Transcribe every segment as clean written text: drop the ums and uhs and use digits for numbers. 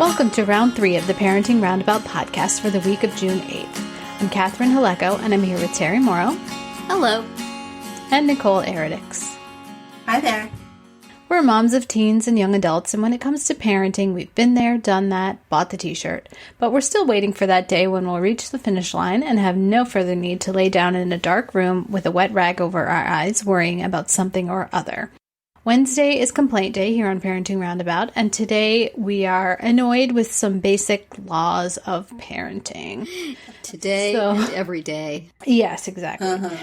Welcome to round 3 of the Parenting Roundabout podcast for the week of June 8th. I'm Catherine Haleko, and I'm here with Terry Morrow. Hello. And Nicole Eridix. Hi there. We're moms of teens and young adults, and when it comes to parenting, we've been there, done that, bought the t-shirt. But we're still waiting for that day when we'll reach the finish line and have no further need to lay down in a dark room with a wet rag over our eyes, worrying about something or other. Wednesday is complaint day here on Parenting Roundabout, and today we are annoyed with some basic laws of parenting. Today and every day. Yes, exactly.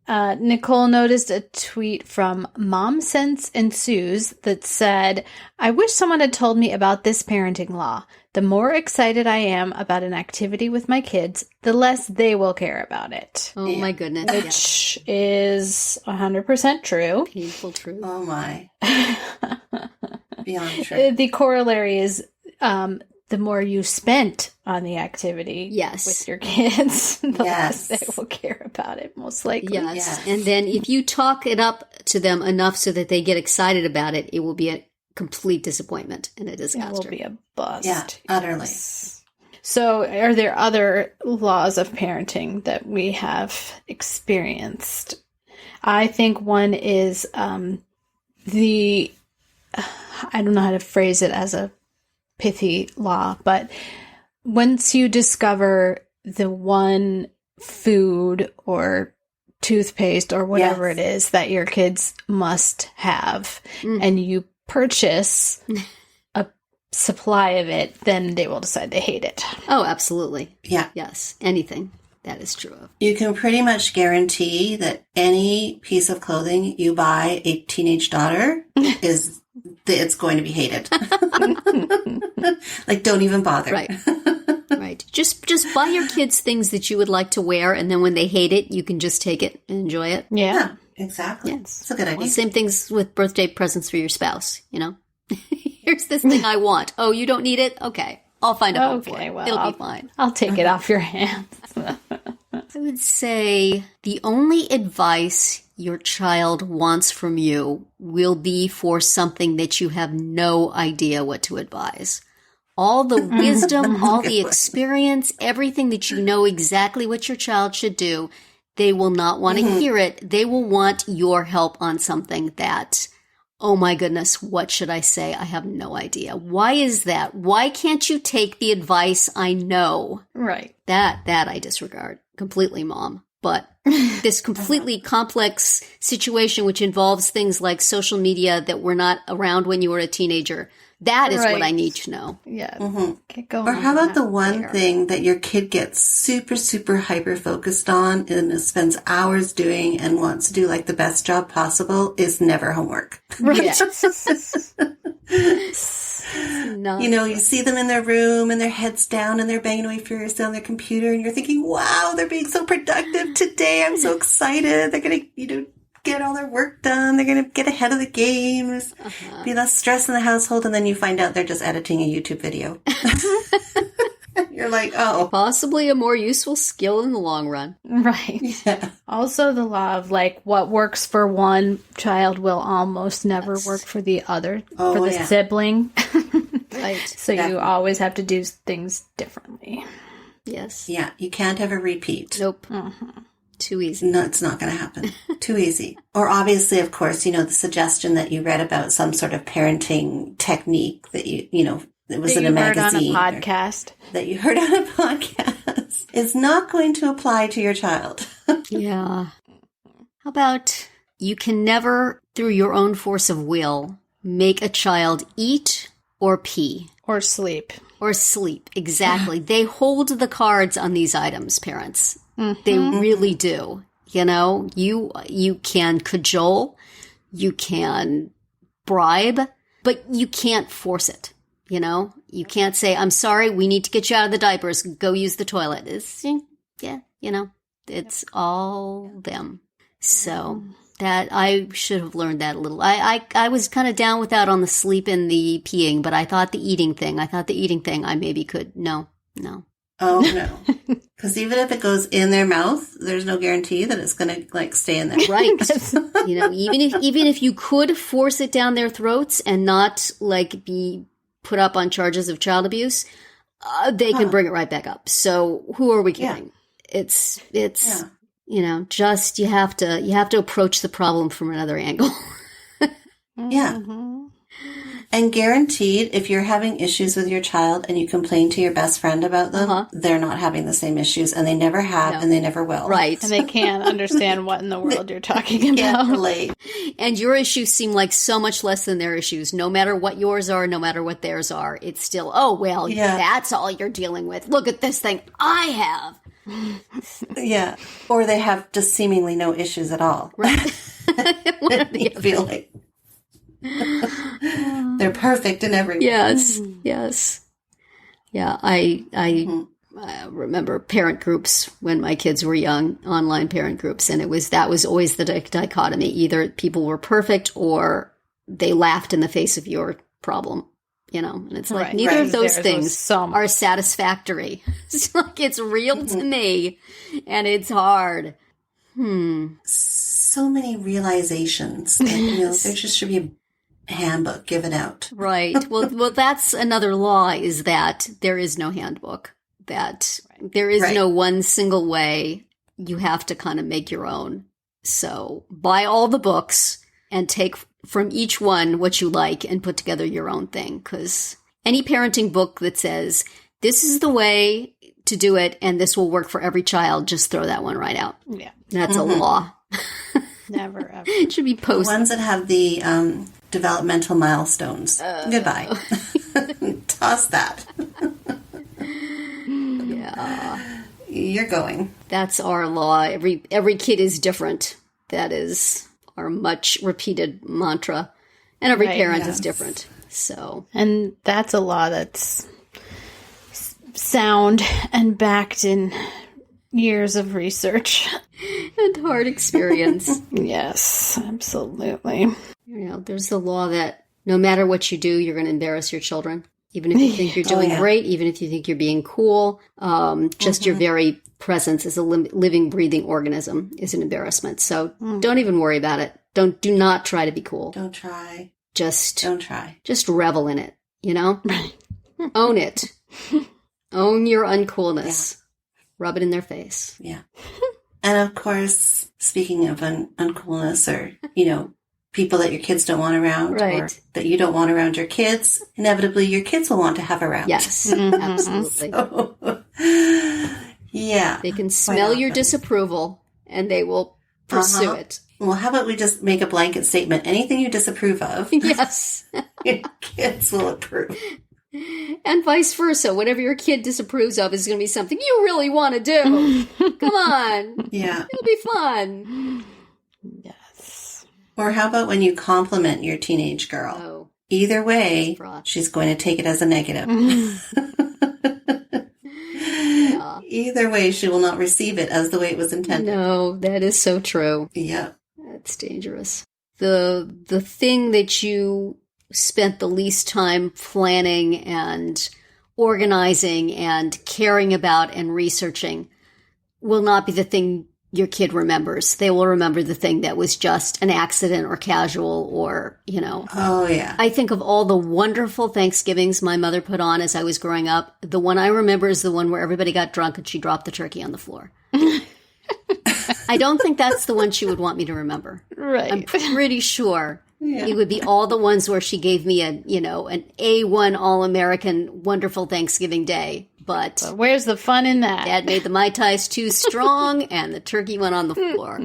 Nicole noticed a tweet from Mom Sense Ensues that said, I wish someone had told me about this parenting law. The more excited I am about an activity with my kids, the less they will care about it. Oh my goodness. Which is 100% true. Painful truth. Oh my. Beyond true. The corollary is the more you spent on the activity with your kids, the less they will care about it, most likely. Yes. And then if you talk it up to them enough so that they get excited about it, it will be a complete disappointment and a disaster. It will be a bust. Yeah, utterly. So are there other laws of parenting that we have experienced? I think one is I don't know how to phrase it as a pithy law, but once you discover the one food or toothpaste or whatever it is that your kids must have, and you purchase a supply of it, then they will decide they hate it. Oh, absolutely. Yeah. Yes. Anything that is true of. You can pretty much guarantee that any piece of clothing you buy a teenage daughter it's going to be hated. Like, don't even bother. Right. Right. Just buy your kids things that you would like to wear, and then when they hate it, you can just take it and enjoy it. Yeah. Exactly. Yes. It's a good idea. Well, same things with birthday presents for your spouse, you know? Here's this thing I want. Oh, you don't need it? Okay. I'll find a home for it. Well, It'll be fine. I'll take it off your hands. I would say the only advice your child wants from you will be for something that you have no idea what to advise. All the wisdom, all the experience, everything that you know exactly what your child should do, they will not want to hear it. They will want your help on something that, oh my goodness, what should I say? I have no idea. Why is that? Why can't you take the advice I know? Right. That I disregard completely, Mom. But this completely complex situation, which involves things like social media that were not around when you were a teenager, that is what I need to know. Yeah. Get going. Or how about the one thing that your kid gets super, super hyper-focused on and spends hours doing and wants to do like the best job possible is never homework. Right. You know, you see them in their room and their heads down and they're banging away furiously on their computer and you're thinking, wow, they're being so productive today. I'm so excited. They're going to, get all their work done. They're going to get ahead of the games, be less stress in the household. And then you find out they're just editing a YouTube video. You're like, oh. Possibly a more useful skill in the long run. Right. Yeah. Also the law of like what works for one child will almost never work for the other, for the sibling. Right. So you always have to do things differently. Yes. Yeah. You can't ever repeat. Nope. Too easy. No, it's not going to happen. Too easy. Or obviously, of course, the suggestion that you read about some sort of parenting technique that it was in a magazine. Heard on a podcast. That you heard on a podcast is not going to apply to your child. Yeah. How about you can never, through your own force of will, make a child eat or pee. Or sleep. Or sleep. Exactly. They hold the cards on these items, parents. They really do. You can cajole, you can bribe, but you can't force it. You can't say, I'm sorry, we need to get you out of the diapers, go use the toilet. It's all them. So that I should have learned that a little. I was kind of down with that on the sleep and the peeing, but I thought the eating thing I maybe could. No. Oh, no. Because even if it goes in their mouth, there's no guarantee that it's going to, stay in there. Right. Even if you could force it down their throats and not, be put up on charges of child abuse, they can bring it right back up. So who are we kidding? It's just you have to approach the problem from another angle. Yeah. And guaranteed, if you're having issues with your child and you complain to your best friend about them, they're not having the same issues, and they never have, and they never will. Right. And they can't understand what in the world you're talking about. Can't relate. And your issues seem like so much less than their issues. No matter what yours are, no matter what theirs are, it's still, that's all you're dealing with. Look at this thing I have. Yeah. Or they have just seemingly no issues at all. Right. You feel like they're perfect in every way. Yes. Yeah, I remember parent groups when my kids were young, online parent groups, and that was always the dichotomy. Either people were perfect or they laughed in the face of your problem. And it's like neither of those things are satisfactory. It's like it's real to me, and it's hard. So many realizations. There just should be a handbook given out. Right. Well, that's another law, is that there is no handbook. That there is no one single way. You have to kind of make your own. So buy all the books and take from each one what you like and put together your own thing. Because any parenting book that says this is the way to do it and this will work for every child, just throw that one right out. Yeah. That's a law. Never, ever. It should be posted. The ones that have the developmental milestones. Goodbye. Toss that. Yeah. You're going. That's our law. Every kid is different. That is our much repeated mantra. And every parent is different. So. And that's a law that's sound and backed in years of research. And hard experience. Yes, absolutely. There's the law that no matter what you do, you're going to embarrass your children. Even if you think you're doing great, even if you think you're being cool, just your very presence as a living, breathing organism is an embarrassment. So don't even worry about it. Do not try to be cool. Don't try. Don't try. Just revel in it, Own it. Own your uncoolness. Yeah. Rub it in their face. Yeah. And of course, speaking of uncoolness or, people that your kids don't want around or that you don't want around your kids, inevitably your kids will want to have around. Yes, absolutely. So, yeah. They can smell your disapproval and they will pursue it. Well, how about we just make a blanket statement? Anything you disapprove of, yes, your kids will approve. And vice versa. Whatever your kid disapproves of is going to be something you really want to do. Come on. Yeah. It'll be fun. Yes. Or how about when you compliment your teenage girl? Oh. Either way, she's going to take it as a negative. Yeah. Either way, she will not receive it as the way it was intended. No, that is so true. Yeah. That's dangerous. The thing that you spent the least time planning and organizing and caring about and researching will not be the thing your kid remembers. They will remember the thing that was just an accident or casual or, Oh, yeah. I think of all the wonderful Thanksgivings my mother put on as I was growing up. The one I remember is the one where everybody got drunk and she dropped the turkey on the floor. I don't think that's the one she would want me to remember. Right. I'm pretty sure. Yeah. It would be all the ones where she gave me an A1 All-American wonderful Thanksgiving day. But where's the fun in that? Dad made the Mai Tais too strong and the turkey went on the floor.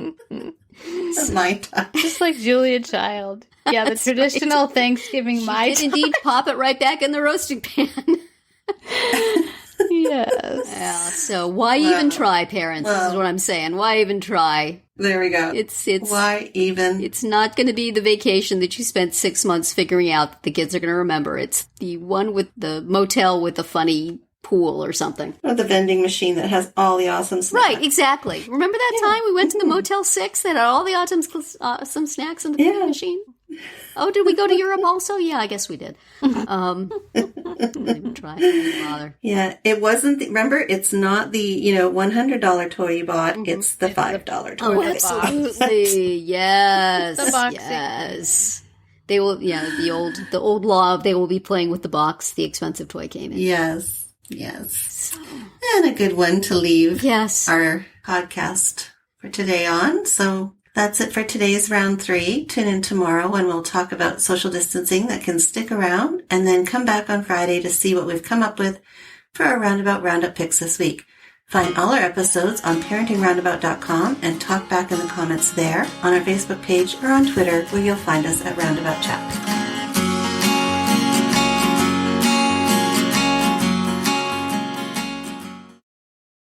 Mai Tai. Just like Julia Child. Yeah, the traditional Thanksgiving Mai Tai. She did indeed pop it right back in the roasting pan. Yes. Yeah, so why even try, parents? This is what I'm saying. Why even try? There we go. It's why even? It's not going to be the vacation that you spent 6 months figuring out that the kids are going to remember. It's the one with the motel with the funny pool or something. Or the vending machine that has all the awesome snacks. Right, exactly. Remember that time we went to the Motel 6 that had all the awesome snacks in the vending machine? Oh, did we go to Europe also? Yeah, I guess we did. Don't even try. Don't bother. Yeah, it wasn't. Remember, it's not the $100 toy you bought. Mm-hmm. It's the $5 toy. Oh, absolutely. Yes. The box. Yes. They will, the old law of they will be playing with the box the expensive toy came in. Yes. And a good one to leave our podcast for today on. So that's it for today's round 3. Tune in tomorrow when we'll talk about social distancing that can stick around, and then come back on Friday to see what we've come up with for our Roundup picks this week. Find all our episodes on parentingroundabout.com and talk back in the comments there, on our Facebook page, or on Twitter, where you'll find us at Roundabout Chat.